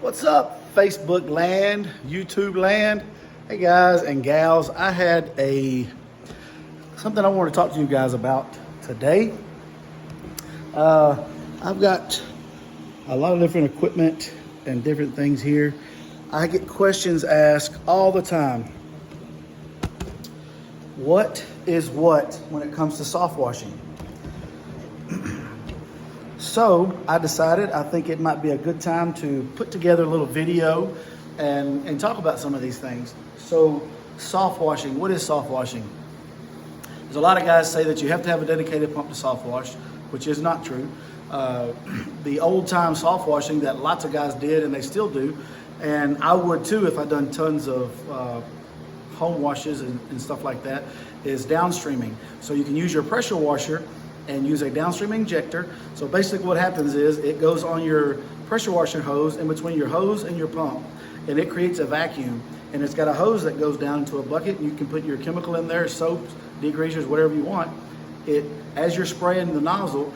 What's up, Facebook land, YouTube land? Hey guys and gals, I had something I want to talk to you guys about today. I've got a lot of different equipment and different things here. I get questions asked all the time. What is what when it comes to soft washing? So I decided I think it might be a good time to put together a little video and talk about some of these things. So soft washing, what is soft washing? There's a lot of guys say that you have to have a dedicated pump to soft wash, which is not true. The old time soft washing that lots of guys did and they still do, and I would too if I'd done tons of home washes and stuff like that, is downstreaming. So you can use your pressure washer and use a downstream injector. So basically what happens is it goes on your pressure washer hose in between your hose and your pump, and it creates a vacuum, and it's got a hose that goes down into a bucket, and you can put your chemical in there, soaps, degreasers, whatever you want. As you're spraying the nozzle,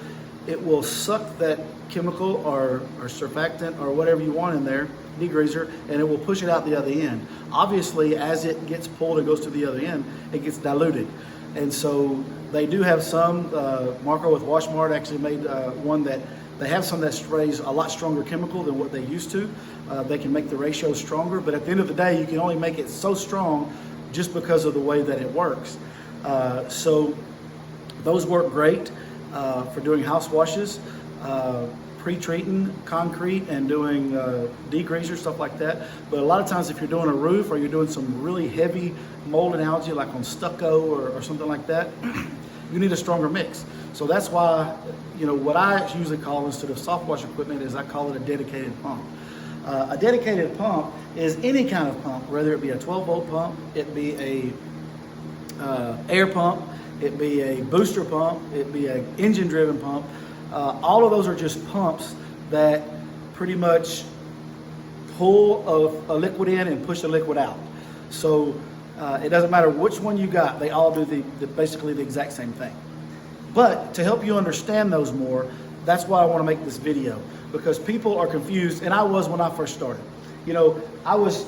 it will suck that chemical or surfactant or whatever you want in there, degreaser, and it will push it out the other end. Obviously, as it gets pulled and goes to the other end, it gets diluted. And so they do have some, Marco with WashMart actually made one that they have some that sprays a lot stronger chemical than what they used to. They can make the ratio stronger, but at the end of the day, you can only make it so strong just because of the way that it works. So those work great for doing house washes, pre-treating concrete and doing degreaser, stuff like that. But a lot of times if you're doing a roof or you're doing some really heavy mold and algae like on stucco or something like that, you need a stronger mix. So that's why, what I usually call instead of soft wash equipment is I call it a dedicated pump. A dedicated pump is any kind of pump, whether it be a 12-volt pump, it be a air pump, it be a booster pump, it be an engine-driven pump. All of those are just pumps that pretty much pull a liquid in and push the liquid out. So it doesn't matter which one you got, they all do basically the exact same thing. But to help you understand those more, that's why I want to make this video, because people are confused, and I was when I first started. I was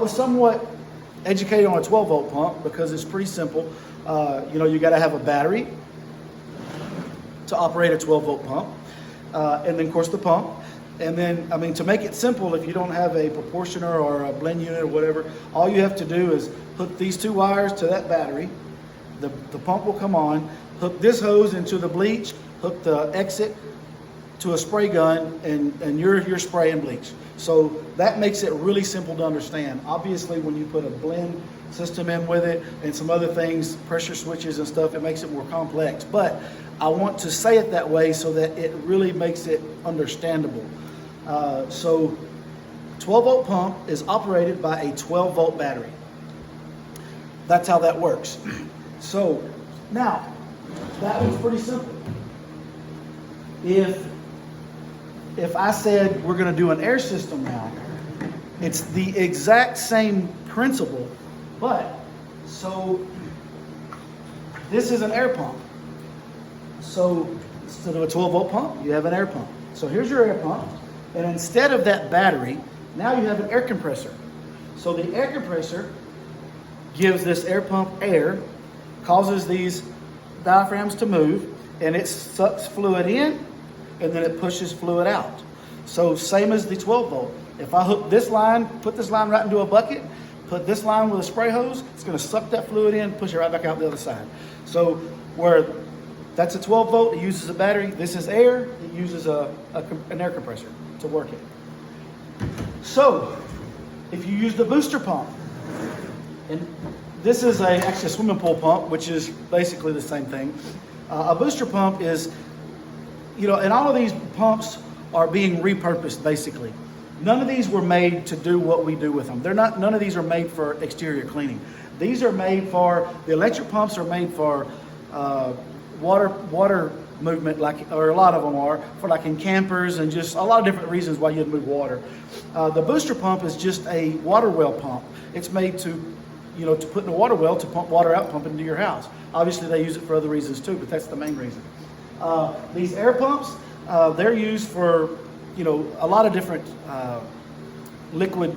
somewhat educated on a 12-volt pump because it's pretty simple. You got to have a battery to operate a 12-volt pump, and then of course the pump. And then, to make it simple, if you don't have a proportioner or a blend unit or whatever, all you have to do is hook these two wires to that battery, the pump will come on, hook this hose into the bleach, hook the exit to a spray gun, and you're spraying bleach. So that makes it really simple to understand. Obviously, when you put a blend system in with it and some other things, pressure switches and stuff, it makes it more complex. But I want to say it that way so that it really makes it understandable. So 12-volt pump is operated by a 12-volt battery. That's how that works. So now, that was pretty simple. If I said we're going to do an air system now, it's the exact same principle, but so this is an air pump. So instead of a 12-volt pump, you have an air pump. So here's your air pump, and instead of that battery, now you have an air compressor. So the air compressor gives this air pump air, causes these diaphragms to move, and it sucks fluid in, and then it pushes fluid out. So same as the 12-volt. If I hook this line, put this line right into a bucket, put this line with a spray hose, it's going to suck that fluid in, push it right back out the other side. So where that's a 12-volt, it uses a battery. This is air, it uses an air compressor to work it. So if you use the booster pump, and this is actually a swimming pool pump, which is basically the same thing. A booster pump is, and all of these pumps are being repurposed basically. None of these were made to do what we do with them. None of these are made for exterior cleaning. These are made for, the electric pumps are made for water movement, or a lot of them are, for like in campers and just a lot of different reasons why you'd move water. The booster pump is just a water well pump. It's made to put in a water well to pump water out, pump it into your house. Obviously they use it for other reasons too, but that's the main reason. These air pumps, they're used for, a lot of different liquid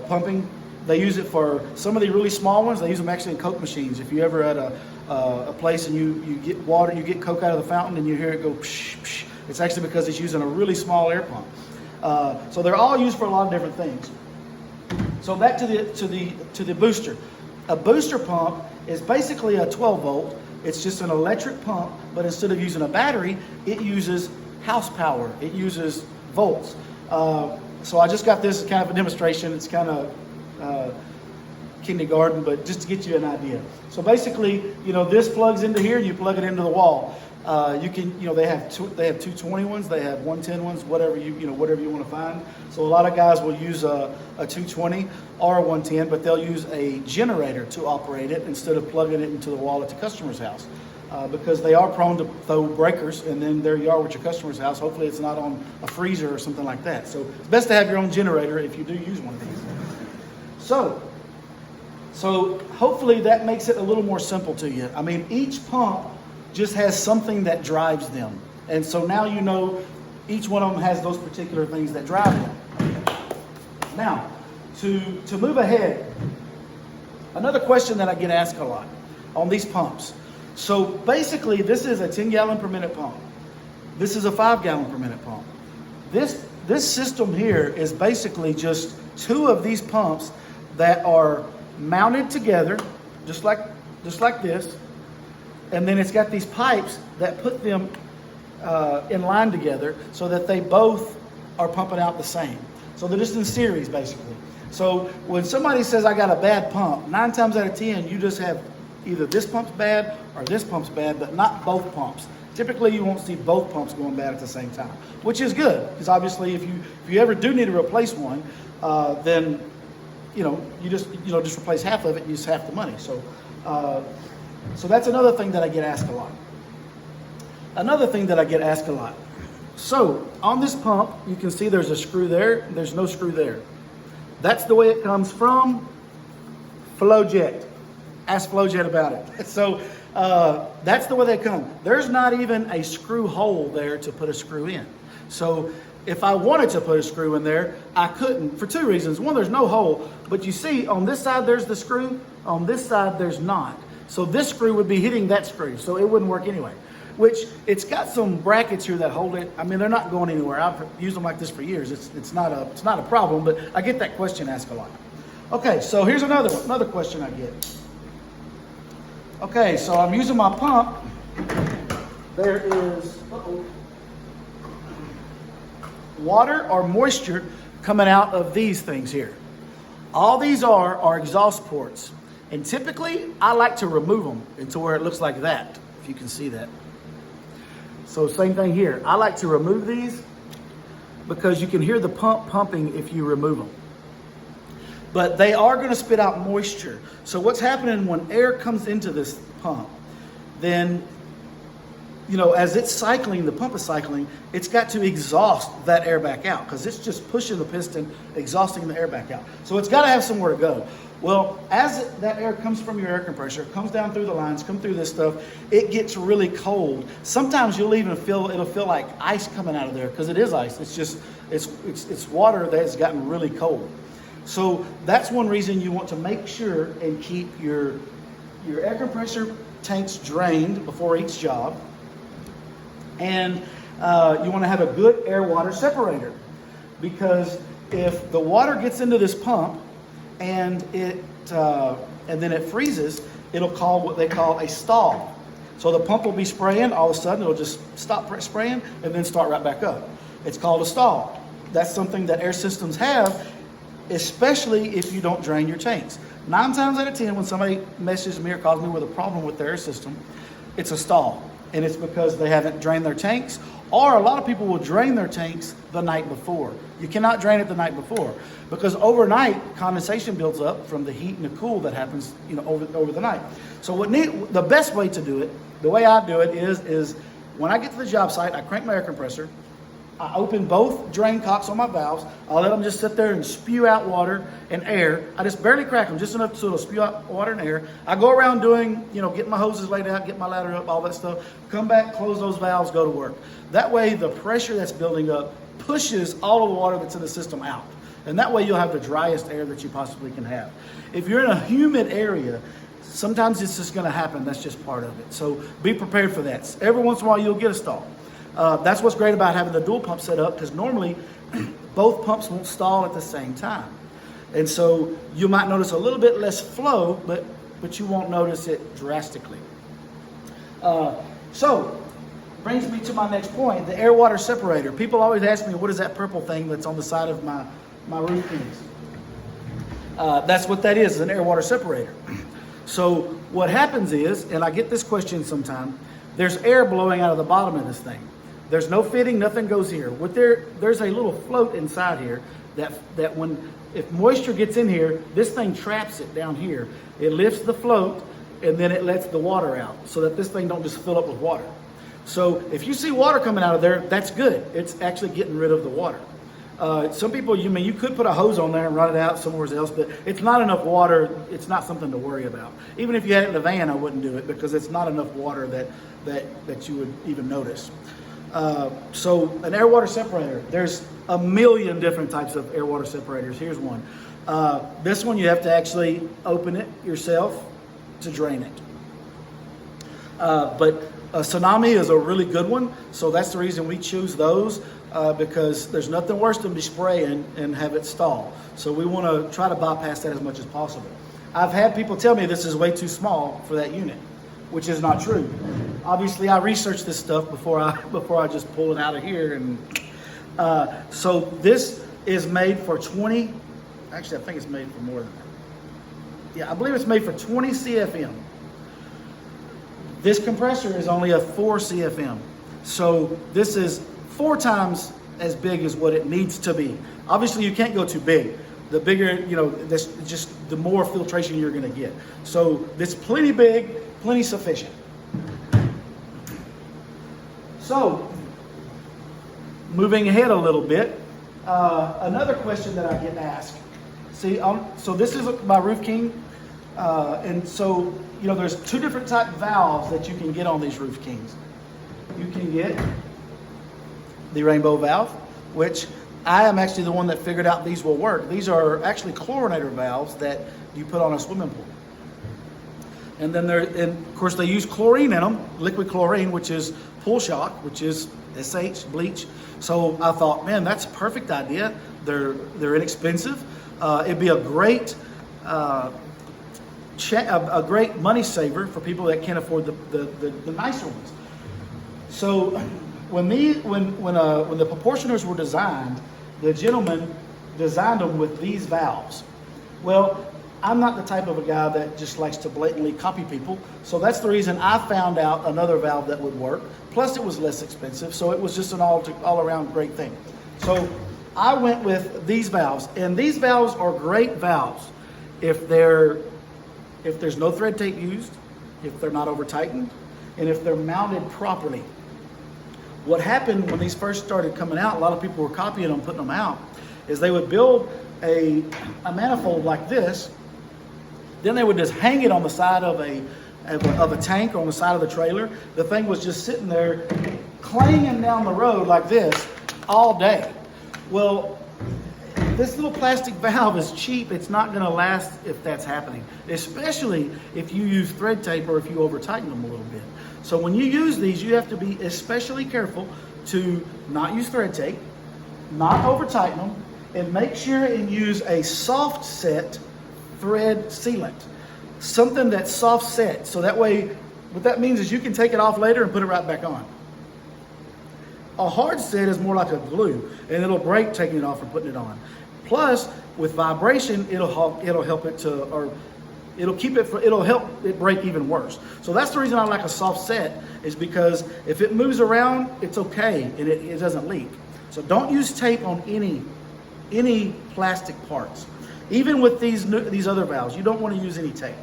pumping. They use it for some of the really small ones. They use them actually in Coke machines. If you ever at a place and you get water, you get Coke out of the fountain and you hear it go psh, psh, it's actually because it's using a really small air pump. So they're all used for a lot of different things. So back to the booster. A booster pump is basically a 12 volt. It's just an electric pump, but instead of using a battery, it uses house power. It uses volts. So I just got this kind of a demonstration. It's kind of kindergarten, but just to get you an idea. So basically, this plugs into here, and you plug it into the wall. You can, they have 220 ones, they have 110 ones, whatever whatever you want to find. So a lot of guys will use a 220 or a 110, but they'll use a generator to operate it instead of plugging it into the wall at the customer's house. Because they are prone to throw breakers, and then there you are with your customer's house. Hopefully it's not on a freezer or something like that. So it's best to have your own generator if you do use one of these. So hopefully that makes it a little more simple to you. I mean, each pump just has something that drives them. And so now you know each one of them has those particular things that drive them. Now, to move ahead, another question that I get asked a lot on these pumps. So basically, this is a 10 gallon per minute pump. This is a 5 gallon per minute pump. This system here is basically just two of these pumps that are mounted together, just like this. And then it's got these pipes that put them in line together so that they both are pumping out the same. So they're just in series, basically. So when somebody says, I got a bad pump, 9 times out of 10, you just have either this pump's bad or this pump's bad, but not both pumps. Typically, you won't see both pumps going bad at the same time, which is good, because obviously if you ever do need to replace one, then you just replace half of it and use half the money. So that's another thing that I get asked a lot. Another thing that I get asked a lot. So on this pump, you can see there's a screw there. There's no screw there. That's the way it comes from FlowJet. Ask FlowJet about it. So that's the way they come. There's not even a screw hole there to put a screw in. So if I wanted to put a screw in there, I couldn't for two reasons. One, there's no hole, but you see on this side there's the screw, on this side there's not. So this screw would be hitting that screw, so it wouldn't work anyway. Which it's got some brackets here that hold it. I mean, they're not going anywhere. I've used them like this for years. It's not a problem, but I get that question asked a lot. Okay, so here's another question I get. Okay, so I'm using my pump. There is water or moisture coming out of these things here. All these are exhaust ports. And typically, I like to remove them into where it looks like that, if you can see that. So same thing here. I like to remove these because you can hear the pump pumping if you remove them. But they are going to spit out moisture. So what's happening when air comes into this pump, then, as it's cycling, the pump is cycling, it's got to exhaust that air back out because it's just pushing the piston, exhausting the air back out. So it's got to have somewhere to go. Well, as that air comes from your air compressor, comes down through the lines, come through this stuff, it gets really cold. Sometimes you'll even it'll feel like ice coming out of there because it is ice. It's just, it's water that has gotten really cold. So that's one reason you want to make sure and keep your air compressor tanks drained before each job. And you want to have a good air-water separator, because if the water gets into this pump and then it freezes, it'll call what they call a stall. So the pump will be spraying, all of a sudden it'll just stop spraying and then start right back up. It's called a stall. That's something that air systems have, especially if you don't drain your tanks. 9 times out of 10, when somebody messages me or calls me with a problem with their air system, it's a stall. And it's because they haven't drained their tanks, or a lot of people will drain their tanks the night before. You cannot drain it the night before because overnight condensation builds up from the heat and the cool that happens, over the night. So the best way to do it, the way I do it is when I get to the job site, I crank my air compressor. I open both drain cocks on my valves. I'll let them just sit there and spew out water and air. I just barely crack them, just enough so it'll spew out water and air. I go around doing, getting my hoses laid out, get my ladder up, all that stuff. Come back, close those valves, go to work. That way, the pressure that's building up pushes all of the water that's in the system out. And that way you'll have the driest air that you possibly can have. If you're in a humid area, sometimes it's just going to happen. That's just part of it. So be prepared for that. Every once in a while you'll get a stall. That's what's great about having the dual pump set up, because normally both pumps won't stall at the same time. And so you might notice a little bit less flow, but you won't notice it drastically. So brings me to my next point, the air water separator. People always ask me, what is that purple thing that's on the side of my roof beams? That's what that is, an air water separator. So what happens is, and I get this question sometime, there's air blowing out of the bottom of this thing. There's no fitting, nothing goes here. There's a little float inside here that if moisture gets in here, this thing traps it down here. It lifts the float and then it lets the water out so that this thing don't just fill up with water. So if you see water coming out of there, that's good. It's actually getting rid of the water. Some people, you could put a hose on there and run it out somewhere else, but it's not enough water. It's not something to worry about. Even if you had it in the van, I wouldn't do it because it's not enough water that you would even notice. So an air water separator, there's a million different types of air water separators. Here's one. This one you have to actually open it yourself to drain it. But a Tsunami is a really good one, so that's the reason we choose those, because there's nothing worse than be spraying and have it stall. So we want to try to bypass that as much as possible. I've had people tell me this is way too small for that unit, which is not true. Obviously, I researched this stuff before I just pull it out of here. And so this is made for 20. Actually, I think it's made for more than that. Yeah, I believe it's made for 20 CFM. This compressor is only a 4 CFM. So this is 4 times as big as what it needs to be. Obviously, you can't go too big. The bigger, that's just the more filtration you're going to get. So this plenty big, plenty sufficient. So moving ahead a little bit, another question that I get asked. See, so this is my Roof King, and so there's 2 different type valves that you can get on these Roof Kings. You can get the rainbow valve, which I am actually the one that figured out these will work. These are actually chlorinator valves that you put on a swimming pool. And then of course they use chlorine in them, liquid chlorine, which is pool shock, which is SH, bleach. So I thought, man, that's a perfect idea. They're inexpensive. It'd be a great money saver for people that can't afford the nicer ones. So when the proportioners were designed, the gentleman designed them with these valves. Well, I'm not the type of a guy that just likes to blatantly copy people, so that's the reason I found out another valve that would work. Plus, it was less expensive, so it was just an all-around great thing. So I went with these valves, and these valves are great valves if there's no thread tape used, if they're not over tightened, and if they're mounted properly. What happened when these first started coming out, a lot of people were copying them, putting them out, is they would build a manifold like this, then they would just hang it on the side of a tank or on the side of the trailer. The thing was just sitting there clanging down the road like this all day. Well, this little plastic valve is cheap. It's not going to last if that's happening, especially if you use thread tape or if you over tighten them a little bit. So when you use these, you have to be especially careful to not use thread tape, not over tighten them, and make sure and use a soft set thread sealant, something that's soft set. So that way, what that means is you can take it off later and put it right back on. A hard set is more like a glue, and it'll break taking it off and putting it on. Plus, with vibration, it'll help it to, or it'll help it break even worse. So that's the reason I like a soft set, is because if it moves around, it's okay and it doesn't leak. So don't use tape on any plastic parts. Even with these other valves, you don't want to use any tape.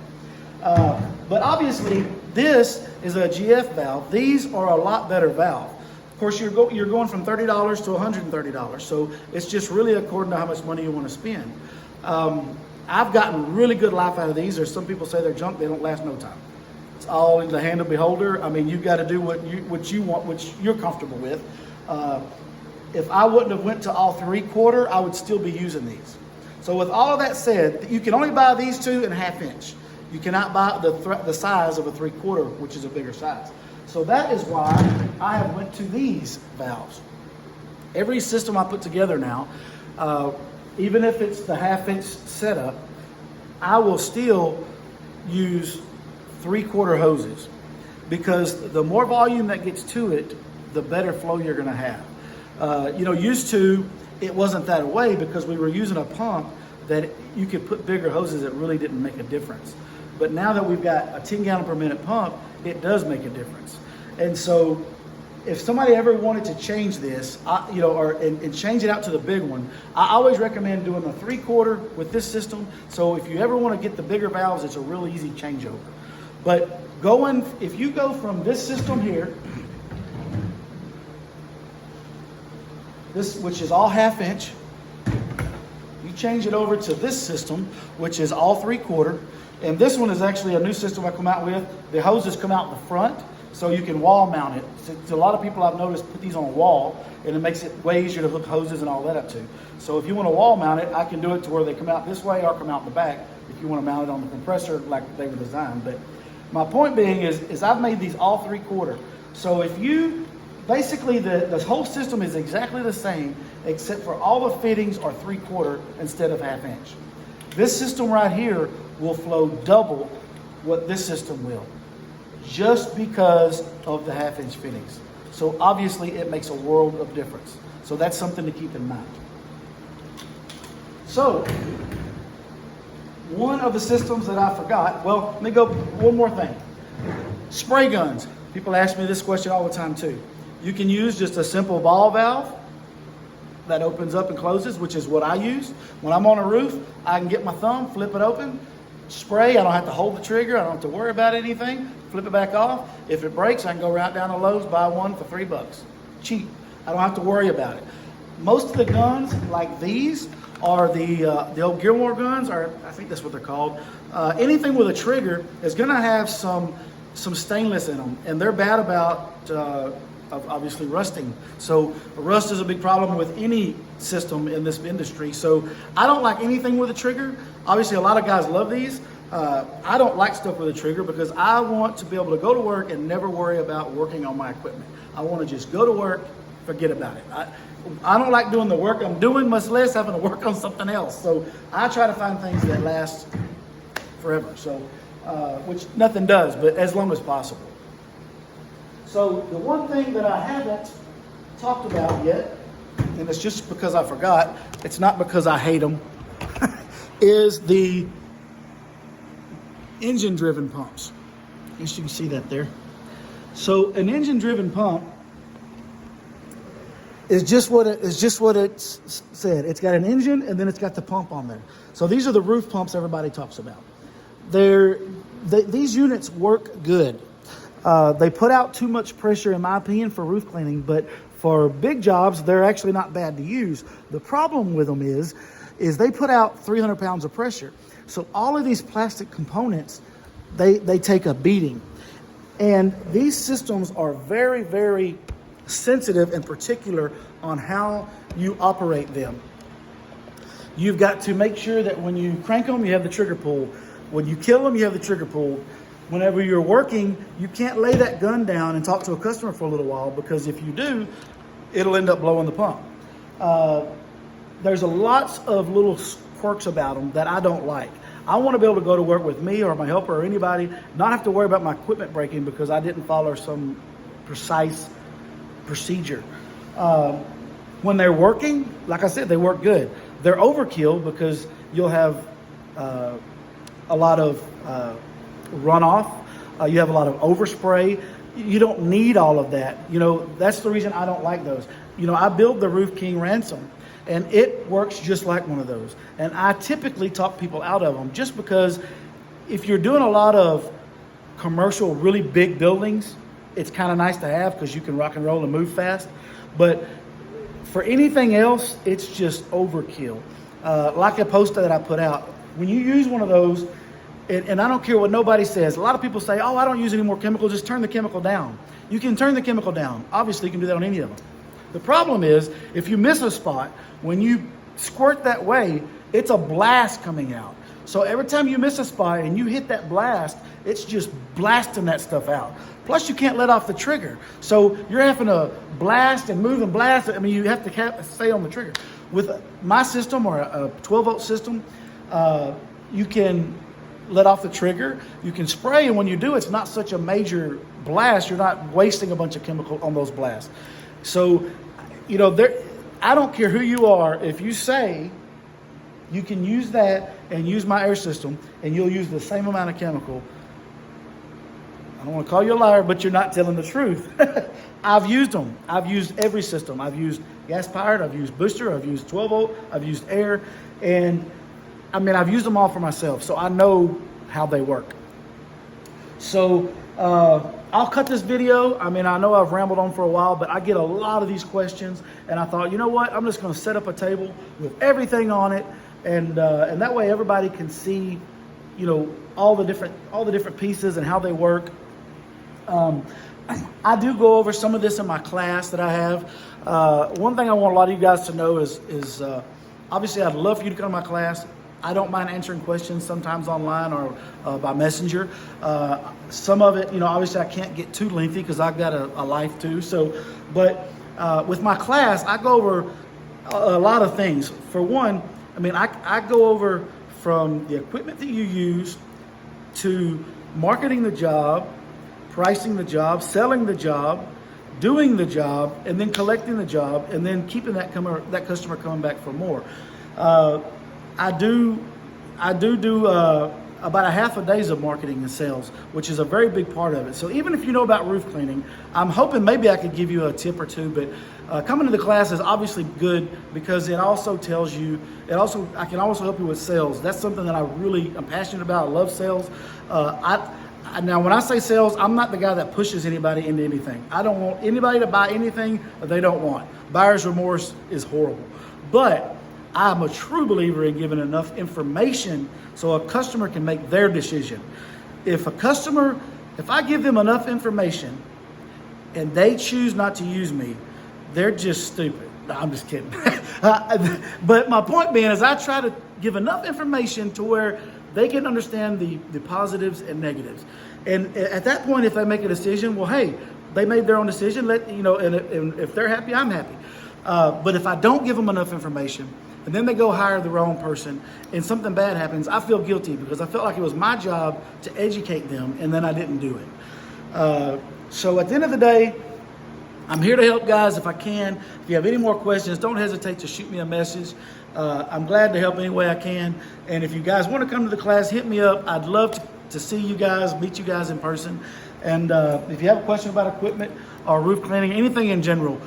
But obviously, this is a GF valve. These are a lot better valve. Of course, you're going from $30 to $130, so it's just really according to how much money you want to spend. I've gotten really good life out of these. There's some people say they're junk; they don't last no time. It's all in the hand of the beholder. I mean, you've got to do what you want, which you're comfortable with. if I wouldn't have went to all 3/4, I would still be using these. So with all of that said, you can only buy these 2 and 1/2 inch. You cannot buy the size of a 3/4, which is a bigger size. So that is why I have went to these valves. Every system I put together now, even if it's the 1/2 inch setup, I will still use 3/4 hoses, because the more volume that gets to it, the better flow you're gonna have. Used to, it wasn't that way because we were using a pump that you could put bigger hoses that really didn't make a difference. But now that we've got a 10 gallon per minute pump, it does make a difference. And so if somebody ever wanted to change this, and change it out to the big one, I always recommend doing a 3/4 with this system. So if you ever want to get the bigger valves, it's a really easy changeover. But if you go from this system here, which is all 1/2 inch, you change it over to this system, which is all 3/4. And this one is actually a new system I come out with. The hoses come out in the front, so you can wall mount it. So a lot of people I've noticed put these on a wall, and it makes it way easier to hook hoses and all that up to. So if you want to wall mount it, I can do it to where they come out this way or come out the back if you want to mount it on the compressor like they were designed. But my point being is I've made these all 3/4. So if you, basically the whole system is exactly the same, except for all the fittings are 3/4 instead of 1/2 inch. This system right here will flow double what this system will, just because of the 1/2 inch fittings. So obviously it makes a world of difference. So that's something to keep in mind. So one of the systems that I forgot, well, let me go one more thing. Spray guns. People ask me this question all the time too. You can use just a simple ball valve that opens up and closes, which is what I use. When I'm on a roof, I can get my thumb, flip it open, spray. I don't have to hold the trigger. I don't have to worry about anything. Flip it back off. If it breaks, I can go right down to Lowe's, buy one for $3. Cheap. I don't have to worry about it. Most of the guns like these are the old Gilmore guns, or I think that's what they're called. Anything with a trigger is going to have some stainless in them, and they're bad about obviously rusting. So rust is a big problem with any system in this industry. So I don't like anything with a trigger. Obviously a lot of guys love these. I don't like stuff with a trigger because I want to be able to go to work and never worry about working on my equipment. I want to just go to work, forget about it. I don't like doing the work I'm doing, much less having to work on something else. So I try to find things that last forever. So, which nothing does, but as long as possible. So the one thing that I haven't talked about yet, and it's just because I forgot, it's not because I hate them, is the engine-driven pumps. I guess you can see that there. So an engine-driven pump is just what it said. It's got an engine and then it's got the pump on there. So these are the roof pumps everybody talks about. These units work good. They put out too much pressure, in my opinion, for roof cleaning, but for big jobs, they're actually not bad to use. The problem with them is they put out 300 pounds of pressure. So all of these plastic components, they take a beating. And these systems are very, very sensitive and particular on how you operate them. You've got to make sure that when you crank them, you have the trigger pulled. When you kill them, you have the trigger pulled. Whenever you're working, you can't lay that gun down and talk to a customer for a little while, because if you do, it'll end up blowing the pump. There's lots of little quirks about them that I don't like. I want to be able to go to work with me or my helper or anybody, not have to worry about my equipment breaking because I didn't follow some precise procedure. When they're working, like I said, they work good. They're overkill because you'll have a lot of runoff. You have a lot of overspray. You don't need all of that. You know, that's the reason I don't like those. You know, I build the Roof King Ransom, and it works just like one of those. And I typically talk people out of them just because if you're doing a lot of commercial, really big buildings, it's kind of nice to have because you can rock and roll and move fast. But for anything else, it's just overkill. Like a poster that I put out, when you use one of those, and I don't care what nobody says, a lot of people say, oh, I don't use any more chemical, just turn the chemical down. You can turn the chemical down. Obviously, you can do that on any of them. The problem is, if you miss a spot, when you squirt that way, it's a blast coming out. So every time you miss a spot and you hit that blast, it's just blasting that stuff out. Plus, you can't let off the trigger. So you're having to blast and move and blast. I mean, you have to stay on the trigger. With my system or a 12-volt system, you can let off the trigger. You can spray, and when you do, it's not such a major blast. You're not wasting a bunch of chemical on those blasts. So, you know, I don't care who you are. If you say you can use that and use my air system, and you'll use the same amount of chemical, I don't want to call you a liar, but you're not telling the truth. I've used them. I've used every system. I've used gas-powered, I've used booster, I've used 12-volt, I've used air, and I mean, I've used them all for myself, so I know how they work. So I'll cut this video. I mean, I know I've rambled on for a while, but I get a lot of these questions, and I thought, you know what? I'm just going to set up a table with everything on it, and that way everybody can see, you know, all the different pieces and how they work. I do go over some of this in my class that I have. One thing I want a lot of you guys to know is obviously I'd love for you to come to my class. I don't mind answering questions sometimes online or by messenger. Some of it, you know, obviously I can't get too lengthy because I've got a life too. So, but with my class, I go over a lot of things. For one, I mean, I go over from the equipment that you use to marketing the job, pricing the job, selling the job, doing the job, and then collecting the job, and then keeping that customer coming back for more. I do about a half a days of marketing and sales, which is a very big part of it. So even if you know about roof cleaning, I'm hoping maybe I could give you a tip or two, but coming to the class is obviously good because it also tells you, I can also help you with sales. That's something that I really am passionate about. I love sales. Now, when I say sales, I'm not the guy that pushes anybody into anything. I don't want anybody to buy anything that they don't want. Buyer's remorse is horrible. But I'm a true believer in giving enough information so a customer can make their decision. If I give them enough information and they choose not to use me, they're just stupid. No, I'm just kidding. But my point being is I try to give enough information to where they can understand the positives and negatives. And at that point, if they make a decision, well, hey, they made their own decision. And if they're happy, I'm happy. But if I don't give them enough information, and then they go hire the wrong person, and something bad happens, I feel guilty because I felt like it was my job to educate them, and then I didn't do it. So at the end of the day, I'm here to help guys if I can. If you have any more questions, don't hesitate to shoot me a message. I'm glad to help any way I can. And if you guys want to come to the class, hit me up. I'd love to see you guys, meet you guys in person. And if you have a question about equipment or roof cleaning, anything in general,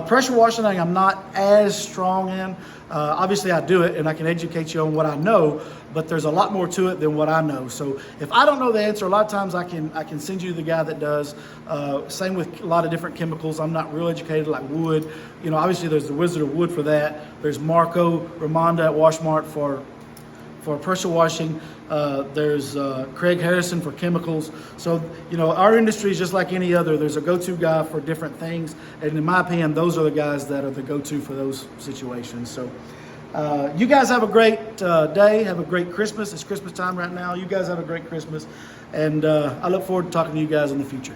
pressure washing I'm not as strong in. Obviously I do it and I can educate you on what I know, but there's a lot more to it than what I know. So if I don't know the answer, a lot of times I can send you the guy that does. Same with a lot of different chemicals. I'm not real educated like wood. You know, obviously there's the Wizard of Wood for that. There's Marco Ramonda at Washmart for pressure washing. There's Craig Harrison for chemicals. So, you know, our industry is just like any other. There's a go-to guy for different things. And in my opinion, those are the guys that are the go-to for those situations. So you guys have a great day. Have a great Christmas. It's Christmas time right now. You guys have a great Christmas. And I look forward to talking to you guys in the future.